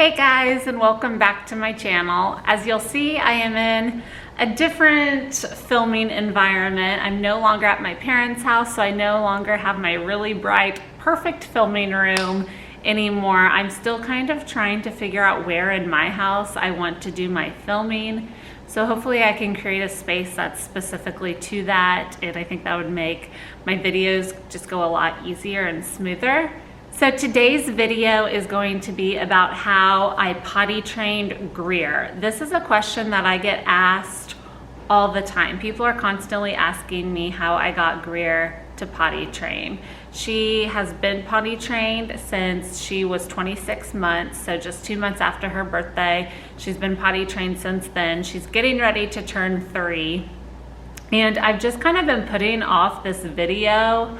Hey guys, and welcome back to my channel. As you'll see, I am in a different filming environment. I'm no longer at my parents' house, so I no longer have my really bright, perfect filming room anymore. I'm still kind of trying to figure out where in my house I want to do my filming. So hopefully I can create a space that's specifically to that, and I think that would make my videos just go a lot easier and smoother. So today's video is going to be about how I potty trained Greer. This is a question that I get asked all the time. People are constantly asking me how I got Greer to potty train. She has been potty trained since she was 26 months, so just 2 months after her birthday. She's been potty trained since then. She's getting ready to turn 3. And I've just kind of been putting off this video.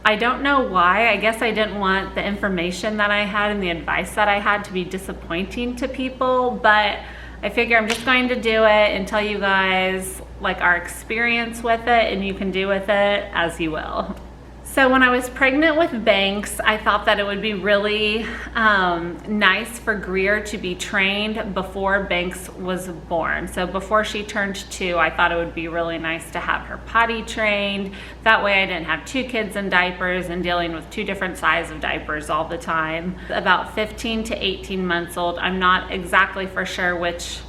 I don't know why. I guess I didn't want the information that I had and the advice that I had to be disappointing to people, but I figure I'm just going to do it and tell you guys like our experience with it, and you can do with it as you will. So when I was pregnant with Banks, I thought that it would be really nice for Greer to be trained before Banks was born. So before she turned 2, I thought it would be really nice to have her potty trained. That way I didn't have 2 kids in diapers and dealing with 2 different sizes of diapers all the time. About 15 to 18 months old. I'm not exactly for sure which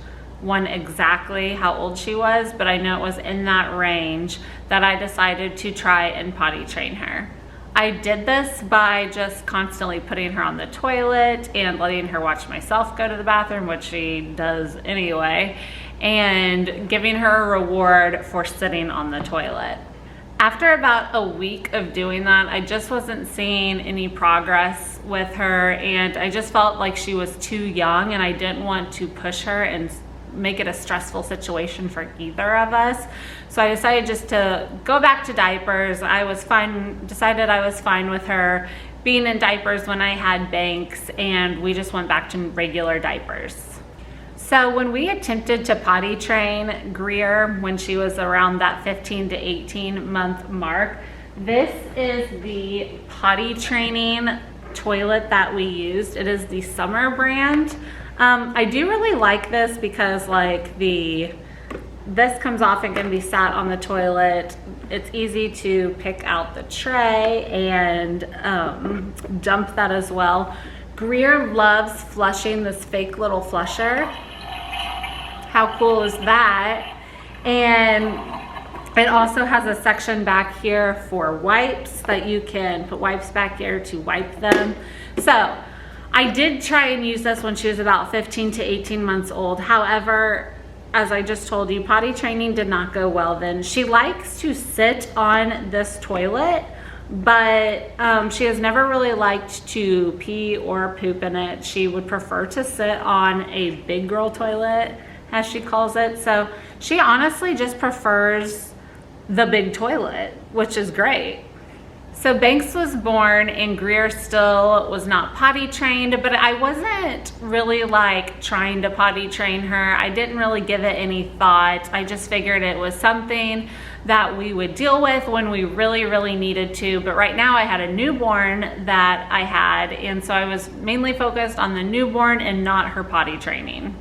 one exactly how old she was, but I know it was in that range that I decided to try and potty train her. I did this by just constantly putting her on the toilet and letting her watch myself go to the bathroom, which she does anyway, and giving her a reward for sitting on the toilet. After about a week of doing that, I just wasn't seeing any progress with her, and I just felt like she was too young, and I didn't want to push her and make it a stressful situation for either of us. So I decided just to go back to diapers. Decided I was fine with her being in diapers when I had Banks, and we just went back to regular diapers. So when we attempted to potty train Greer when she was around that 15 to 18 month mark, this is the potty training toilet that we used. It is the Summer brand. I do really like this because this comes off and can be sat on the toilet. It's easy to pick out the tray and dump that as well. Greer loves flushing this fake little flusher. How cool is that? And it also has a section back here for wipes that you can put wipes back here to wipe them. So I did try and use this when she was about 15 to 18 months old. However, as I just told you, potty training did not go well then. She likes to sit on this toilet, but she has never really liked to pee or poop in it. She would prefer to sit on a big girl toilet, as she calls it. So she honestly just prefers the big toilet, which is great. So Banks was born and Greer still was not potty trained, but I wasn't really like trying to potty train her. I didn't really give it any thought. I just figured it was something that we would deal with when we really, really needed to. But right now I had a newborn that I had, and so I was mainly focused on the newborn and not her potty training.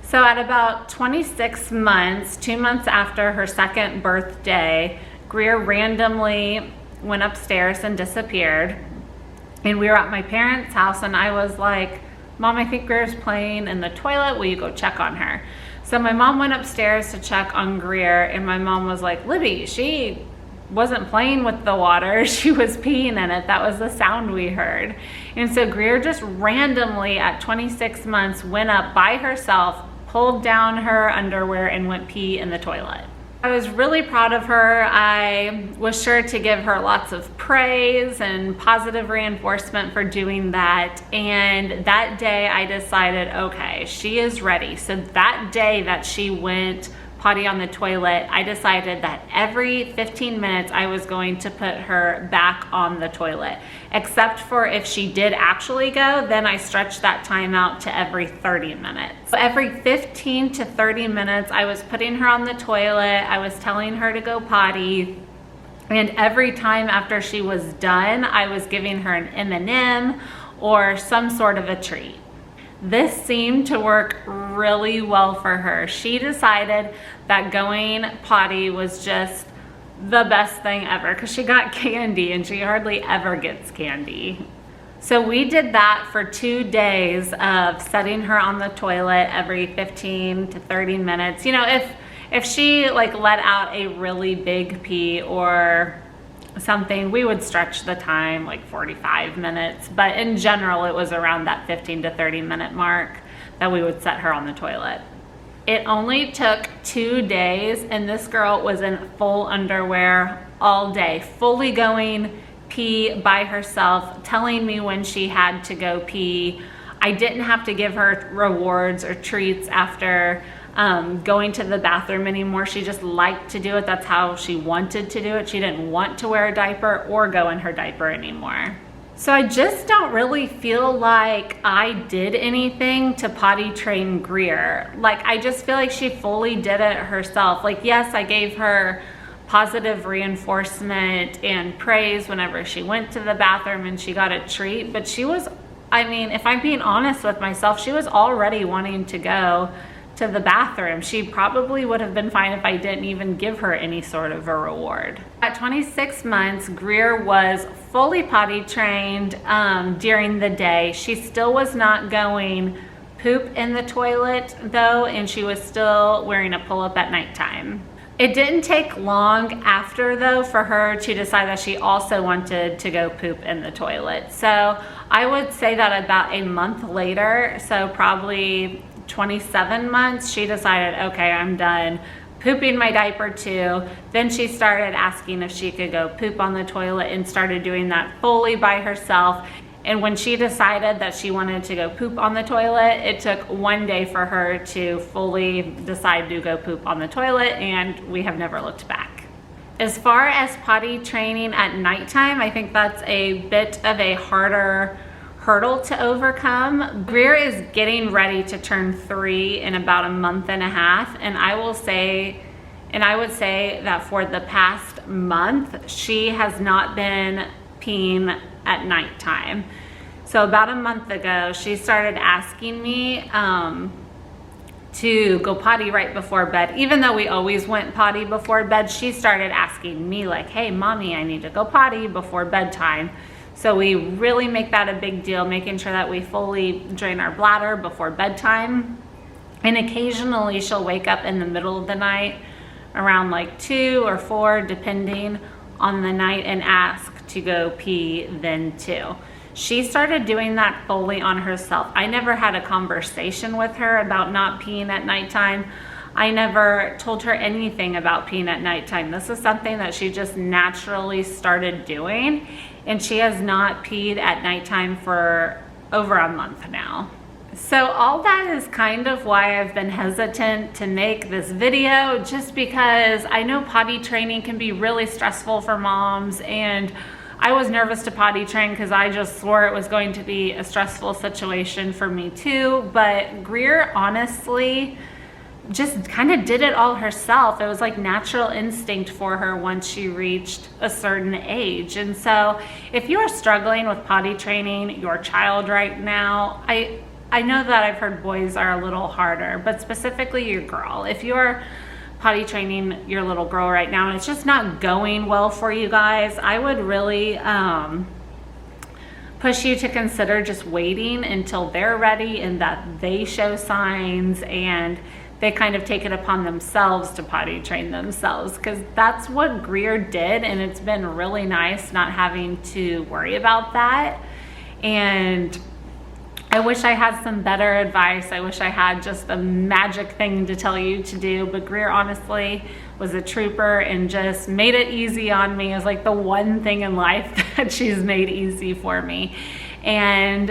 So at about 26 months, 2 months after her 2nd birthday, Greer randomly went upstairs and disappeared, and we were at my parents' house, and I was like, Mom, I think Greer's playing in the toilet, will you go check on her? So my mom went upstairs to check on Greer, and my mom was like, Libby, she wasn't playing with the water, she was peeing in it. That was the sound we heard. And so Greer just randomly at 26 months went up by herself, pulled down her underwear, and went pee in the toilet. I was really proud of her. I was sure to give her lots of praise and positive reinforcement for doing that. And that day I decided, okay, she is ready. So that day that she went potty on the toilet, I decided that every 15 minutes I was going to put her back on the toilet. Except for if she did actually go, then I stretched that time out to every 30 minutes. So every 15 to 30 minutes, I was putting her on the toilet, I was telling her to go potty, and every time after she was done, I was giving her an M&M or some sort of a treat. this seemed to work really well for her. She decided that going potty was just the best thing ever because she got candy and she hardly ever gets candy. So we did that for 2 days of setting her on the toilet every 15 to 30 minutes. You know, if she like let out a really big pee or something, we would stretch the time like 45 minutes, but in general it was around that 15 to 30 minute mark that we would set her on the toilet. It only took 2 days and this girl was in full underwear all day, fully going pee by herself, telling me when she had to go pee. I didn't have to give her rewards or treats after going to the bathroom anymore. She just liked to do it. That's how she wanted to do it. She didn't want to wear a diaper or go in her diaper anymore. So I just don't really feel like I did anything to potty train Greer. Like, I just feel like she fully did it herself. Like, yes, I gave her positive reinforcement and praise whenever she went to the bathroom and she got a treat, but she was, I mean, if I'm being honest with myself, she was already wanting to go to the bathroom. She probably would have been fine if I didn't even give her any sort of a reward. At 26 months, Greer was fully potty trained during the day. She still was not going poop in the toilet though, and she was still wearing a pull-up at nighttime. It didn't take long after though for her to decide that she also wanted to go poop in the toilet. So I would say that about a month later, so probably 27 months, she decided, okay, I'm done pooping my diaper too. Then she started asking if she could go poop on the toilet and started doing that fully by herself. And when she decided that she wanted to go poop on the toilet, it took 1 day for her to fully decide to go poop on the toilet, and we have never looked back. As far as potty training at nighttime, I think that's a bit of a harder hurdle to overcome. Greer is getting ready to turn 3 in about a month and a half, and I would say that for the past month, she has not been peeing at nighttime. So about a month ago, she started asking me to go potty right before bed. Even though we always went potty before bed, she started asking me like, hey mommy, I need to go potty before bedtime. So we really make that a big deal, making sure that we fully drain our bladder before bedtime. And occasionally she'll wake up in the middle of the night around like 2 or 4, depending on the night, and ask to go pee then too. She started doing that fully on herself. I never had a conversation with her about not peeing at nighttime. I never told her anything about peeing at nighttime. This is something that she just naturally started doing, and she has not peed at nighttime for over a month now. So all that is kind of why I've been hesitant to make this video, just because I know potty training can be really stressful for moms, and I was nervous to potty train because I just swore it was going to be a stressful situation for me too. But Greer honestly just kind of did it all herself. It was like natural instinct for her once she reached a certain age. And so if you are struggling with potty training your child right now, I know that I've heard boys are a little harder, but specifically your girl. If you're potty training your little girl right now and it's just not going well for you guys, I would really push you to consider just waiting until they're ready and that they show signs and they kind of take it upon themselves to potty train themselves, because that's what Greer did, and it's been really nice not having to worry about that. And I wish I had some better advice. I wish I had just a magic thing to tell you to do, but Greer honestly was a trooper and just made it easy on me. It's like the one thing in life that she's made easy for me, and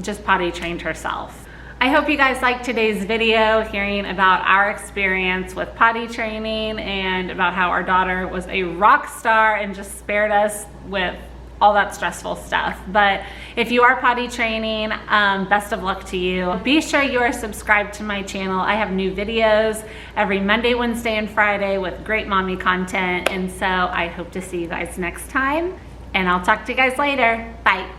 just potty trained herself. I hope you guys liked today's video, hearing about our experience with potty training and about how our daughter was a rock star and just spared us with all that stressful stuff. But if you are potty training, best of luck to you. Be sure you are subscribed to my channel. I have new videos every Monday, Wednesday, and Friday with great mommy content. And so I hope to see you guys next time, and I'll talk to you guys later. Bye.